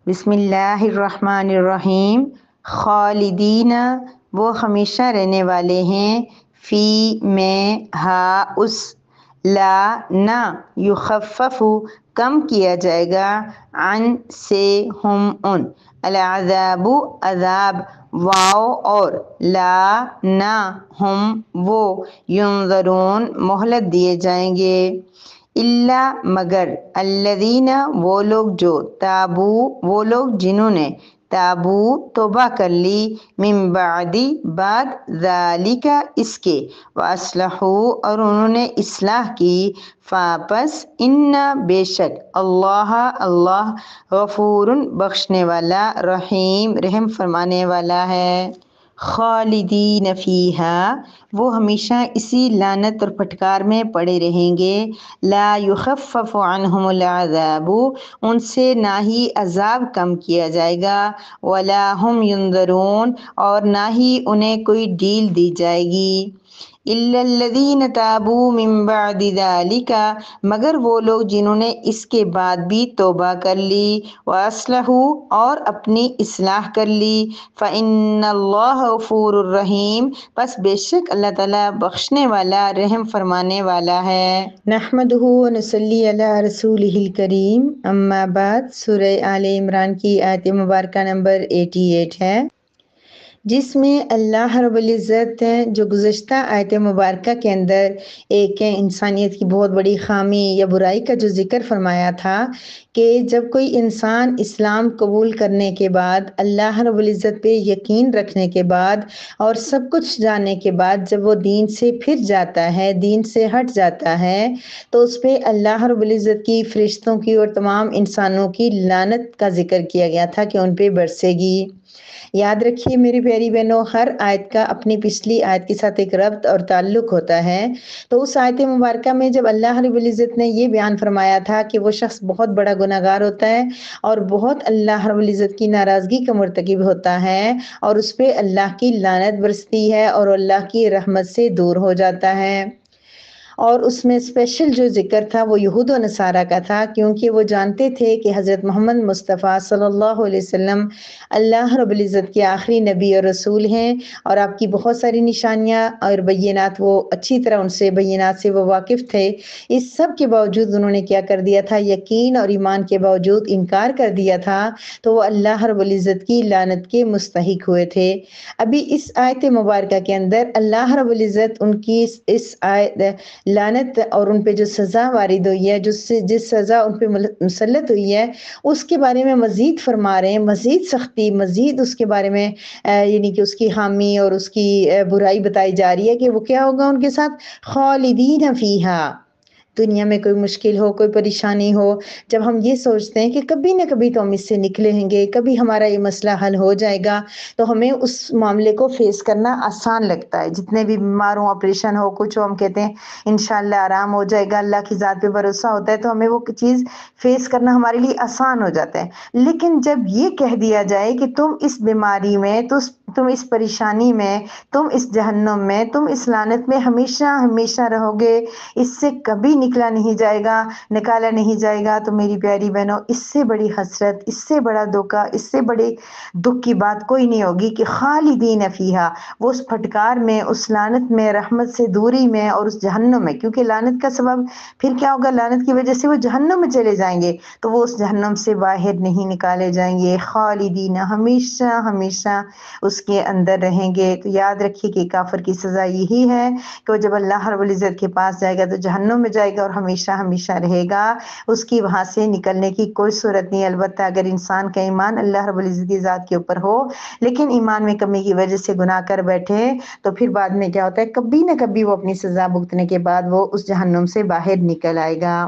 بسم اللہ الرحمن الرحیم۔ خالدین، وہ ہمیشہ رہنے والے ہیں، فی میں، ہا اس، لا نہ، یخفف کم کیا جائے گا، عن سے، ہم ان، العذاب عذاب، واو اور لا نہ، ہم وہ، ینظرون مہلت دیے جائیں گے، الا مگر، الذین وہ لوگ جو، تابو وہ لوگ جنہوں نے، تابو توبہ کر لی، من بعد ذالک اس کے، واصلحوا اور انہوں نے اصلاح کی، فاپس ان بے شک، اللہ غفور بخشنے والا، رحیم رحم فرمانے والا ہے۔ خالدین فیہا، وہ ہمیشہ اسی لعنت اور پھٹکار میں پڑے رہیں گے، لا یخفف عنہم العذاب، ان سے نہ ہی عذاب کم کیا جائے گا، ولا ہم ینظرون اور نہ ہی انہیں کوئی ڈیل دی جائے گی، الا الذین تابوا من بعد ذلک مگر وہ لوگ جنہوں نے اس کے بعد بھی توبہ کر لی، واصلحوا اور اپنی اصلاح کر لی، فإن اللہ غفور الرحیم پس بے شک اللہ تعالیٰ بخشنے والا رحم فرمانے والا ہے۔ نحمدہ و نصلی علی رسولہ الکریم، اما بعد، سورہ آل عمران کی آیت مبارکہ نمبر 88 ہے، جس میں اللہ رب العزت جو گزشتہ آیت مبارکہ کے اندر ایک انسانیت کی بہت بڑی خامی یا برائی کا جو ذکر فرمایا تھا کہ جب کوئی انسان اسلام قبول کرنے کے بعد، اللہ رب العزت پہ یقین رکھنے کے بعد اور سب کچھ جاننے کے بعد جب وہ دین سے پھر جاتا ہے، دین سے ہٹ جاتا ہے، تو اس پہ اللہ رب العزت کی، فرشتوں کی اور تمام انسانوں کی لعنت کا ذکر کیا گیا تھا کہ ان پہ برسے گی۔ یاد رکھیے میری پیاری بہنوں، ہر آیت کا اپنی پچھلی آیت کے ساتھ ایک ربط اور تعلق ہوتا ہے۔ تو اس آیت مبارکہ میں جب اللہ رب العزت نے یہ بیان فرمایا تھا کہ وہ شخص بہت بڑا گناہگار ہوتا ہے اور بہت اللہ رب العزت کی ناراضگی کا مرتکب ہوتا ہے اور اس پہ اللہ کی لعنت برستی ہے اور اللہ کی رحمت سے دور ہو جاتا ہے، اور اس میں اسپیشل جو ذکر تھا وہ یہود و نصارہ کا تھا، کیونکہ وہ جانتے تھے کہ حضرت محمد مصطفیٰ صلی اللہ علیہ وسلم اللہ رب العزت کے آخری نبی اور رسول ہیں، اور آپ کی بہت ساری نشانیاں اور بینات وہ اچھی طرح ان سے بینات سے وہ واقف تھے۔ اس سب کے باوجود انہوں نے کیا کر دیا تھا؟ یقین اور ایمان کے باوجود انکار کر دیا تھا، تو وہ اللہ رب العزت کی لعنت کے مستحق ہوئے تھے۔ ابھی اس آیت مبارکہ کے اندر اللہ رب العزت ان کی اس آیت لعنت اور ان پہ جو سزا وارد ہوئی ہے، جس سزا ان پہ مسلط ہوئی ہے، اس کے بارے میں مزید فرما رہے ہیں، مزید سختی، مزید اس کے بارے میں یعنی کہ اس کی حامی اور اس کی برائی بتائی جا رہی ہے کہ وہ کیا ہوگا ان کے ساتھ، خالدین فیہا۔ دنیا میں کوئی مشکل ہو، کوئی پریشانی ہو، جب ہم یہ سوچتے ہیں کہ کبھی نہ کبھی تو ہم اس سے نکلیں گے، کبھی ہمارا یہ مسئلہ حل ہو جائے گا، تو ہمیں اس معاملے کو فیس کرنا آسان لگتا ہے۔ جتنے بھی بیمار ہوں، آپریشن ہو، کچھ ہو، ہم کہتے ہیں انشاءاللہ آرام ہو جائے گا، اللہ کی ذات پہ بھروسہ ہوتا ہے تو ہمیں وہ چیز فیس کرنا ہمارے لیے آسان ہو جاتا ہے۔ لیکن جب یہ کہہ دیا جائے کہ تم اس بیماری میں، تم اس پریشانی میں، تم اس جہنم میں، تم اس لعنت میں ہمیشہ ہمیشہ رہو گے، اس سے کبھی نکلا نہیں جائے گا، نکالا نہیں جائے گا، تو میری پیاری بہنوں، اس سے بڑی حسرت، اس سے بڑا دھوکہ، اس سے بڑے دکھ کی بات کوئی نہیں ہوگی کہ خالدین فیہا، وہ اس پھٹکار میں، اس لعنت میں، رحمت سے دوری میں اور اس جہنم میں، کیونکہ لعنت کا سبب پھر کیا ہوگا؟ لعنت کی وجہ سے وہ جہنم میں چلے جائیں گے، تو وہ اس جہنم سے باہر نہیں نکالے جائیں گے، خالدین ہمیشہ ہمیشہ اس کے اندر رہیں گے۔ تو یاد رکھیے کہ کافر کی سزا یہی ہے کہ وہ جب اللہ رب العزت کے پاس جائے گا تو جہنم میں جائے گا اور ہمیشہ ہمیشہ رہے گا، اس کی وہاں سے نکلنے کی کوئی صورت نہیں۔ البتہ اگر انسان کا ایمان اللہ رب العزت کی ذات کے اوپر ہو، لیکن ایمان میں کمی کی وجہ سے گناہ کر بیٹھے، تو پھر بعد میں کیا ہوتا ہے؟ کبھی نہ کبھی وہ اپنی سزا بھگتنے کے بعد وہ اس جہنم سے باہر نکل آئے گا،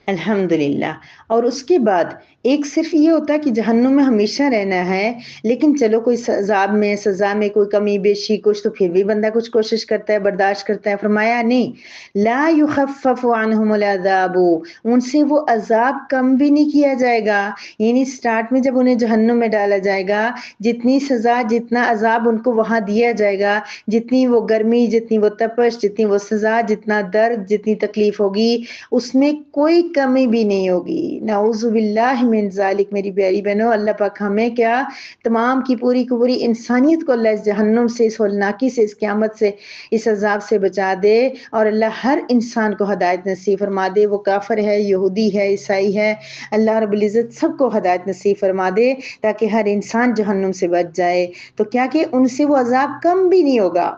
الحمدللہ۔ اور اس کے بعد ایک صرف یہ ہوتا ہے کہ جہنم میں ہمیشہ رہنا ہے، لیکن چلو کوئی عذاب میں، سزا میں کوئی کمی بیشی کچھ، تو پھر بھی بندہ کچھ کوشش کرتا ہے، برداشت کرتا ہے۔ فرمایا نہیں، لا یخفف عنہم العذاب، ان سے وہ عذاب کم بھی نہیں کیا جائے گا، یعنی سٹارٹ میں جب انہیں جہنم میں ڈالا جائے گا، جتنی سزا، جتنا عذاب ان کو وہاں دیا جائے گا، جتنی وہ گرمی، جتنی وہ تپش، جتنی وہ سزا، جتنا درد، جتنی تکلیف ہوگی، اس میں کوئی کمی بھی نہیں ہوگی، نعوذ باللہ من ذالک۔ میری پیاری بہنوں، اللہ پاک ہمیں کیا تمام کی پوری انسانیت کو اللہ اس جہنم سے، اس ہولناکی سے، اس قیامت سے، اس عذاب سے بچا دے، اور اللہ ہر انسان کو ہدایت نصیب فرما دے، وہ کافر ہے، یہودی ہے، عیسائی ہے، اللہ رب العزت سب کو ہدایت نصیب فرما دے تاکہ ہر انسان جہنم سے بچ جائے۔ تو کیا کہ ان سے وہ عذاب کم بھی نہیں ہوگا،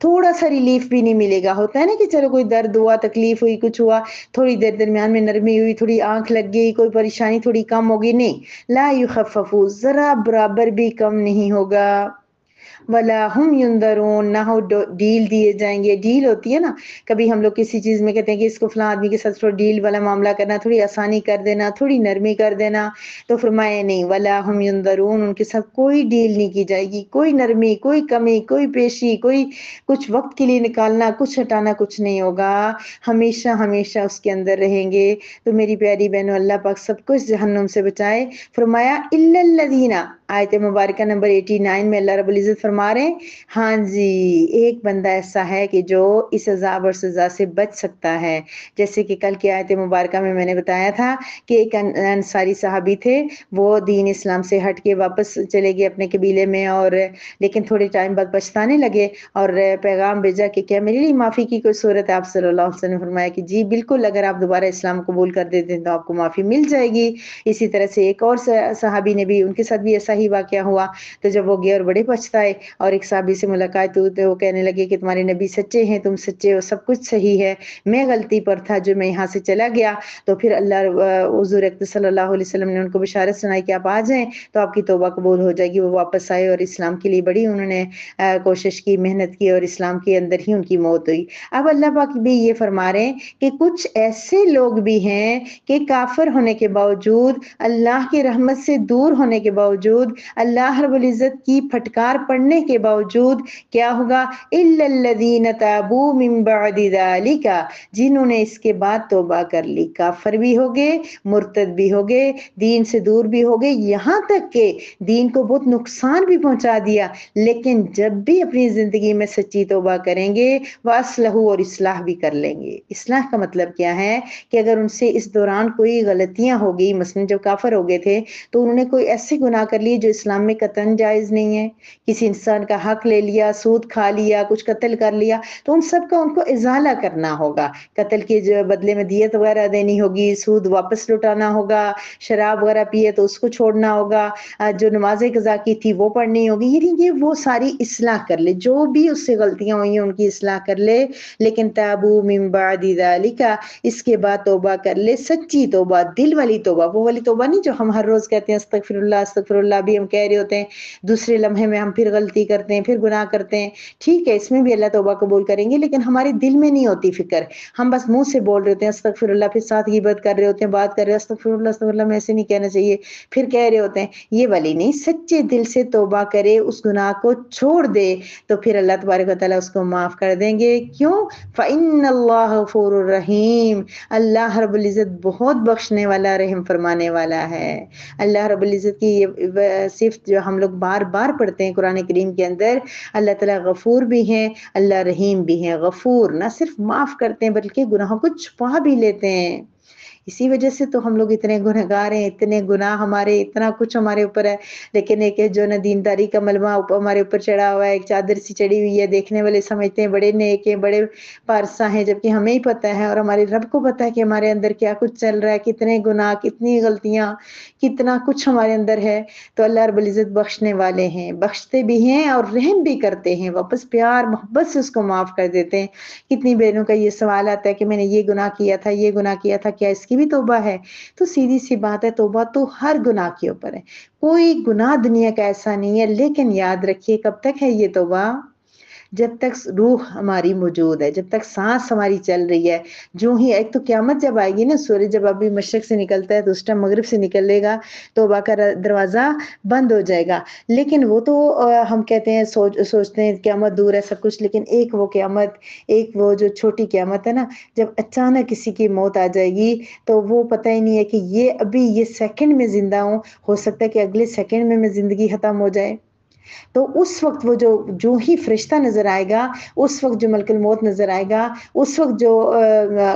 تھوڑا سا ریلیف بھی نہیں ملے گا۔ ہوتا ہے نا کہ چلو کوئی درد ہوا، تکلیف ہوئی، کچھ ہوا، تھوڑی دیر درمیان میں نرمی ہوئی، تھوڑی آنکھ لگ گئی، کوئی پریشانی تھوڑی کم ہوگی، نہیں، لا یخففو، ذرا برابر بھی کم نہیں ہوگا۔ ولا ہم ينظرون، نہ ہو ڈیل دیے جائیں گے۔ ڈیل ہوتی ہے نا، کبھی ہم لوگ کسی چیز میں کہتے ہیں کہ اس کو فلاں آدمی کے ساتھ تھوڑا ڈیل والا معاملہ کرنا، تھوڑی آسانی کر دینا، تھوڑی نرمی کر دینا، تو فرمایا نہیں، ولا ہم ينظرون، ان کے ساتھ کوئی ڈیل نہیں کی جائے گی، کوئی نرمی، کوئی کمی، کوئی پیشی، کوئی کچھ وقت کے لیے نکالنا، کچھ ہٹانا کچھ نہیں ہوگا، ہمیشہ ہمیشہ اس کے اندر رہیں گے۔ تو میری پیاری بہنوں، اللہ پاک سب کو اس جہنم سے بچائے۔ فرمایا الا الذین، آیت مبارکہ نمبر 89 میں اللہ رب العزت فرما رہے ہیں، ہاں جی، ایک بندہ ایسا ہے کہ جو اس عذاب اور سزا سے بچ سکتا ہے۔ جیسے کہ کل کی آیت مبارکہ میں نے بتایا تھا کہ ایک انصاری صحابی تھے، وہ دین اسلام سے ہٹ کے واپس چلے گئے اپنے قبیلے میں، اور لیکن تھوڑے ٹائم بعد پچھتانے لگے اور پیغام بھیجا کہ کیا میرے لیے معافی کی کوئی صورت ہے؟ آپ صلی اللہ علیہ وسلم نے فرمایا کہ جی بالکل، اگر آپ دوبارہ اسلام قبول کر دیتے ہیں تو آپ کو معافی مل جائے گی۔ اسی طرح سے ایک اور صحابی نے بھی، ان کے ساتھ بھی ایسا ہی واقعہ ہوا، تو جب وہ گئے اور بڑے پچھتائے اور ایک صحابی سے ملاقات ہوئی تو وہ کہنے لگے کہ تمہارے نبی سچے ہیں، تم سچے ہو، سب کچھ صحیح ہے، میں غلطی پر تھا جو میں یہاں سے چلا گیا۔ تو پھر اللہ حضور اکرم صلی اللہ علیہ وسلم نے ان کو بشارت سنائی کہ آپ آ جائیں تو آپ کی توبہ قبول ہو جائے گی۔ وہ واپس آئے اور اسلام کے لیے بڑی انہوں نے کوشش کی، محنت کی، اور اسلام کے اندر ہی ان کی موت ہوئی۔ اب اللہ پاک بھی یہ فرما رہے ہیں کہ کچھ ایسے لوگ بھی ہیں کہ کافر ہونے کے باوجود، اللہ کی رحمت سے دور ہونے کے باوجود، اللہ رب العزت کی پھٹکار پڑنے کے باوجود کیا ہوگا؟ الا الذین تابوا من بعد ذلک، جنہوں نے اس کے بعد توبہ کر لی، کافر بھی ہو گئے، مرتد بھی ہو گئے، دین سے دور بھی ہو گئے، یہاں تک کہ دین کو بہت نقصان بھی پہنچا دیا، لیکن جب بھی اپنی زندگی میں سچی توبہ کریں گے وَأَصْلَحُوا، اور اصلاح بھی کر لیں گے۔ اصلاح کا مطلب کیا ہے کہ اگر ان سے اس دوران کوئی غلطیاں ہو گئی، مثلا جب کافر ہو گئے تھے تو انہوں نے کوئی ایسے گناہ کر لیے جو اسلام میں قطعاً جائز نہیں ہے، کسی انسان کا حق لے لیا، سود کھا لیا، کچھ قتل کر لیا، تو ان سب کا ان کو ازالہ کرنا ہوگا، قتل کے جو بدلے میں دیت وغیرہ دینی ہوگی، سود واپس لوٹانا ہوگا، شراب وغیرہ پیے تو اس کو چھوڑنا ہوگا، جو نماز قضا کی تھی وہ پڑھنی ہوگی، یعنی کہ وہ ساری اصلاح کر لے، جو بھی اس سے غلطیاں ہوئی ہیں ان کی اصلاح کر لے، لیکن تابوا من بعد ذلک، اس کے بعد توبہ کر لے، سچی توبہ، دل والی توبہ، وہ والی توبہ نہیں جو ہم ہر روز کہتے ہیں استغفر اللہ استغفر اللہ، بھی ہم کہہ رہے ہوتے ہیں، دوسرے لمحے میں ہم پھر غلطی کرتے ہیں، پھر گناہ کرتے ہیں، ٹھیک ہے اس میں بھی اللہ توبہ قبول کریں گے، لیکن ہمارے دل میں نہیں ہوتی فکر، ہم بس منہ سے بول رہے ہوتے ہیں استغفر اللہ، پھر ساتھ غیبت کر رہے ہوتے ہیں، بات کر رہے ہیں استغفر اللہ میں ایسے نہیں کہنا چاہیے، پھر کہہ رہے ہوتے ہیں، یہ والی نہیں، سچے دل سے توبہ کرے، اس گناہ کو چھوڑ دے، تو پھر اللہ تبارک و تعالیٰ اس کو معاف کر دیں گے۔ کیوں؟ فَإِنَّ اللَّهَ غَفُورٌ رَحِيمٌ، اللہ رب العزت بہت بخشنے والا، رحم فرمانے والا ہے۔ اللہ رب العزت کی یہ صفت جو ہم لوگ بار بار پڑھتے ہیں قرآن کریم کے اندر، اللہ تعالیٰ غفور بھی ہیں، اللہ رحیم بھی ہیں۔ غفور نہ صرف معاف کرتے ہیں بلکہ گناہوں کو چھپا بھی لیتے ہیں، اسی وجہ سے تو ہم لوگ اتنے گنہگار ہیں، اتنے گناہ ہمارے، اتنا کچھ ہمارے اوپر ہے، لیکن ایک ہے جو نہ دینداری کا ملبہ ہمارے اوپر چڑھا ہوا ہے، ایک چادر سی چڑھی ہوئی ہے، دیکھنے والے سمجھتے ہیں بڑے نیک ہیں، بڑے پارسا ہیں، جبکہ ہمیں ہی پتہ ہے اور ہمارے رب کو پتہ ہے کہ ہمارے اندر کیا کچھ چل رہا ہے، کتنے گناہ، کتنی غلطیاں، کتنا کچھ ہمارے اندر ہے۔ تو اللہ رب العزت بخشنے والے ہیں، بخشتے بھی ہیں اور رحم بھی کرتے ہیں، واپس پیار محبت سے اس کو معاف کر دیتے ہیں۔ کتنی بہنوں کا یہ سوال آتا ہے کہ میں نے یہ گناہ کیا تھا، یہ گناہ کیا تھا، کیا اس کی بھی توبہ ہے؟ تو سیدھی سی بات ہے، توبہ تو ہر گناہ کے اوپر ہے، کوئی گناہ دنیا کا ایسا نہیں ہے، لیکن یاد رکھیے کب تک ہے یہ توبہ؟ جب تک روح ہماری موجود ہے، جب تک سانس ہماری چل رہی ہے، جو ہی ایک تو قیامت جب آئے گی نا، سورج جب ابھی مشرق سے نکلتا ہے تو اس ٹائم مغرب سے نکلے گا، توبہ کا دروازہ بند ہو جائے گا، لیکن وہ تو ہم کہتے ہیں سوچتے ہیں قیامت دور ہے سب کچھ، لیکن ایک وہ قیامت، ایک وہ جو چھوٹی قیامت ہے نا، جب اچانک کسی کی موت آ جائے گی تو وہ پتہ ہی نہیں ہے کہ یہ ابھی یہ سیکنڈ میں زندہ ہوں، ہو سکتا ہے کہ اگلے سیکنڈ میں زندگی ختم ہو جائے، تو اس وقت وہ جو ہی فرشتہ نظر آئے گا، اس وقت جو ملک الموت نظر آئے گا، اس وقت جو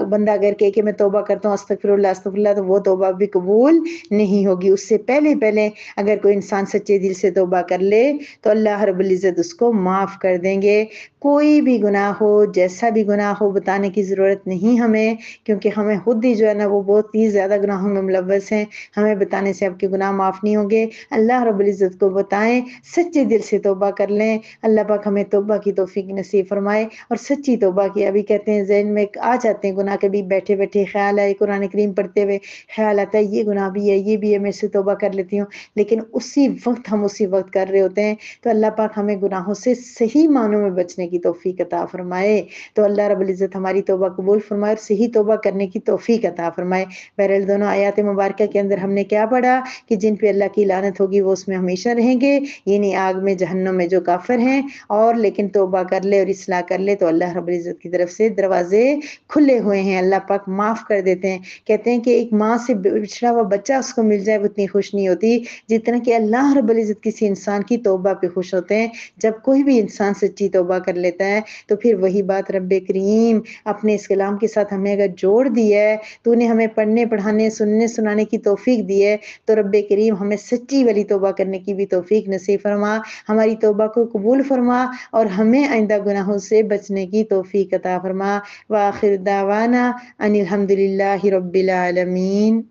بندہ اگر کہ میں توبہ کرتا ہوں استغفر اللہ، تو وہ توبہ بھی قبول نہیں ہوگی۔ اس سے پہلے اگر کوئی انسان سچے دل سے توبہ کر لے تو اللہ رب العزت اس کو معاف کر دیں گے۔ کوئی بھی گناہ ہو، جیسا بھی گناہ ہو، بتانے کی ضرورت نہیں ہمیں، کیونکہ ہمیں خود ہی جو ہے نا وہ بہت ہی زیادہ گناہوں میں ملوث ہیں، ہمیں بتانے سے آپ کے گناہ معاف نہیں ہوں گے۔ اللہ رب العزت کو بتائیں، سچے دل سے توبہ کر لیں، اللہ پاک ہمیں توبہ کی توفیق نصیب فرمائے۔ اور سچی توبہ کی، ابھی کہتے ہیں ذہن میں آ جاتے ہیں گناہ، کبھی بیٹھے بیٹھے خیال آئے قرآن کریم پڑھتے ہوئے خیال آتا ہے یہ گناہ بھی ہے، یہ بھی ہے، میں سے توبہ کر لیتی ہوں، لیکن اسی وقت کر رہے ہوتے ہیں۔ تو اللہ پاک ہمیں گناہوں سے صحیح معنوں میں بچنے کی توفیق عطا فرمائے۔ تو اللہ رب العزت ہماری توبہ قبول فرمائے اور صحیح توبہ کرنے کی توفیق عطا فرمائے۔ بہرحال دونوں آیات مبارکہ کے اندر ہم نے کیا پڑھا کہ جن پہ اللہ کی لعنت ہوگی وہ اس میں ہمیشہ رہیں گے، یعنی آگ میں، جہنم میں جو کافر ہیں، اور لیکن توبہ کر لے اور اصلاح کر لے تو اللہ رب العزت کی طرف سے دروازے کھلے ہوئے ہیں، اللہ پاک معاف کر دیتے ہیں۔ کہتے ہیں کہ ایک ماں سے بچھڑا ہوا بچہ اس کو مل جائے وہ اتنی خوش نہیں ہوتی جتنا کہ اللہ رب العزت کسی انسان کی توبہ پہ خوش ہوتے ہیں۔ جب کوئی بھی انسان سچی توبہ کر لیتا ہے تو پھر وہی بات رب کریم اپنے اس کلام کے ساتھ ہمیں اگر جوڑ دی ہے، تو نے ہمیں پڑھنے پڑھانے سننے سنانے کی توفیق دی ہے، تو رب کریم ہمیں سچی والی توبہ کرنے کی بھی توفیق نصیب فرما، ہماری توبہ کو قبول فرما اور ہمیں آئندہ گناہوں سے بچنے کی توفیق عطا فرما۔ وآخر دعوانا ان الحمد للہ رب العالمین۔